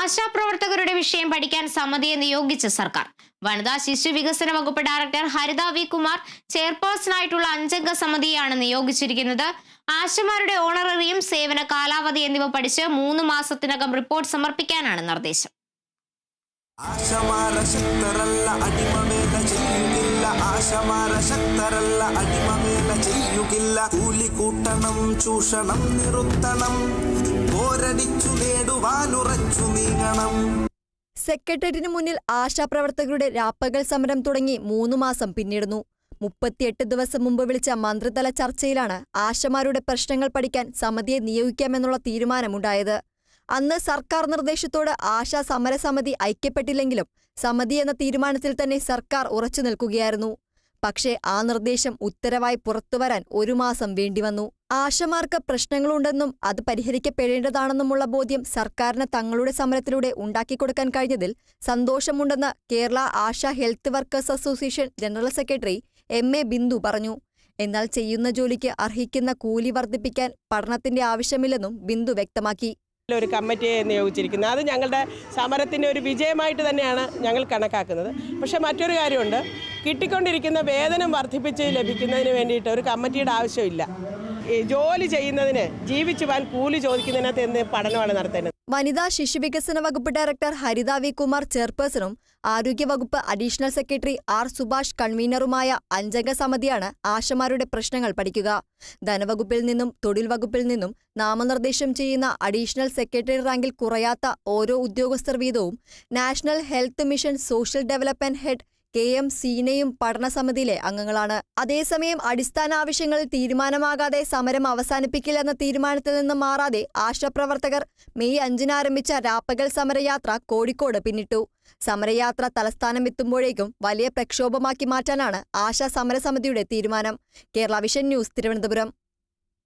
ആശാപ്രവർത്തകരുടെ വിഷയം പഠിക്കാൻ സമിതിയെ നിയോഗിച്ച സർക്കാർ. വനിതാ ശിശു വികസന വകുപ്പ് ഡയറക്ടർ ഹരിത വി കുമാർ ചെയർപേഴ്സണായിട്ടുള്ള 5-അംഗ സമിതിയാണ് നിയോഗിച്ചിരിക്കുന്നത്. ആശമാരുടെ ഓണററിയും സേവന കാലാവധി എന്നിവ പഠിച്ച് 3 മാസത്തിനകം റിപ്പോർട്ട് സമർപ്പിക്കാനാണ് നിർദ്ദേശം. സെക്രട്ടേറിയറ്റിന് മുന്നിൽ ആശാപ്രവർത്തകരുടെ രാപ്പകൽ സമരം തുടങ്ങി 3 മാസം പിന്നിടുന്നു. 38 ദിവസം മുമ്പ് വിളിച്ച മന്ത്രിതല ചർച്ചയിലാണ് ആശമാരുടെ പ്രശ്നങ്ങൾ പഠിക്കാൻ സമിതിയെ നിയോഗിക്കാമെന്നുള്ള തീരുമാനമുണ്ടായത്. അന്ന് സർക്കാർ നിർദ്ദേശത്തോട് ആശാ സമരസമിതി ഐക്യപ്പെട്ടില്ലെങ്കിലും സമിതി എന്ന തീരുമാനത്തിൽ തന്നെ സർക്കാർ ഉറച്ചു നിൽക്കുകയായിരുന്നു. പക്ഷേ ആ നിർദ്ദേശം ഉത്തരവായി പുറത്തുവരാൻ 1 മാസം വേണ്ടിവന്നു. ആശമാർക്ക് പ്രശ്നങ്ങളുണ്ടെന്നും അത് പരിഹരിക്കപ്പെടേണ്ടതാണെന്നുമുള്ള ബോധ്യം സർക്കാരിന് തങ്ങളുടെ സമരത്തിലൂടെ ഉണ്ടാക്കിക്കൊടുക്കാൻ കഴിഞ്ഞതിൽ സന്തോഷമുണ്ടെന്ന് Kerala ASHA health workers association general secretary MA. Bindu പറഞ്ഞു. എന്നാൽ ചെയ്യുന്ന ജോലിക്ക് അർഹിക്കുന്ന കൂലി വർദ്ധിപ്പിക്കാൻ പഠനത്തിന്റെ ആവശ്യമില്ലെന്നും ബിന്ദു വ്യക്തമാക്കി. ഒരു കമ്മിറ്റിയെ നിയോഗിച്ചിരിക്കുന്നത് അത് ഞങ്ങളുടെ സമരത്തിൻ്റെ ഒരു വിജയമായിട്ട് തന്നെയാണ് ഞങ്ങൾ കണക്കാക്കുന്നത്. പക്ഷേ മറ്റൊരു കാര്യമുണ്ട്, കിട്ടിക്കൊണ്ടിരിക്കുന്ന വേതനം വർദ്ധിപ്പിച്ച് ലഭിക്കുന്നതിന് വേണ്ടിയിട്ട് ഒരു കമ്മിറ്റിയുടെ ആവശ്യമില്ല. ജോലി ചെയ്യുന്നതിന് ജീവിച്ചു പോകാൻ കൂലി ചോദിക്കുന്നതിനകത്ത് എന്ത് പഠനമാണ് നടത്തേണ്ടത്. വനിതാ ശിശുവികസന വകുപ്പ് ഡയറക്ടർ ഹരിത വി കുമാർ ചെയർപേഴ്സണും ആരോഗ്യവകുപ്പ് അഡീഷണൽ സെക്രട്ടറി ആർ സുഭാഷ് കൺവീനറുമായ 5-അംഗ സമിതിയാണ് ആശമാരുടെ പ്രശ്നങ്ങൾ പഠിക്കുക. ധനവകുപ്പിൽ നിന്നും തൊഴിൽ വകുപ്പിൽ നിന്നും നാമനിർദ്ദേശം ചെയ്യുന്ന അഡീഷണൽ സെക്രട്ടറി റാങ്കിൽ കുറയാത്ത ഓരോ ഉദ്യോഗസ്ഥർ വീതവും national health mission social development head KM സീനയും പഠനസമിതിയിലെ അംഗങ്ങളാണ്. അതേസമയം അടിസ്ഥാന ആവശ്യങ്ങളിൽ തീരുമാനമാകാതെ സമരം അവസാനിപ്പിക്കില്ലെന്ന തീരുമാനത്തിൽ നിന്ന് മാറാതെ ആശാപ്രവർത്തകർ മെയ് 5-ന് ആരംഭിച്ച രാപ്പകൽ സമരയാത്ര കോഴിക്കോട് പിന്നിട്ടു. സമരയാത്ര തലസ്ഥാനം എത്തുമ്പോഴേക്കും വലിയ പ്രക്ഷോഭമാക്കി മാറ്റാനാണ് ആശാ സമരസമിതിയുടെ തീരുമാനം. Kerala vision news, Thiruvananthapuram.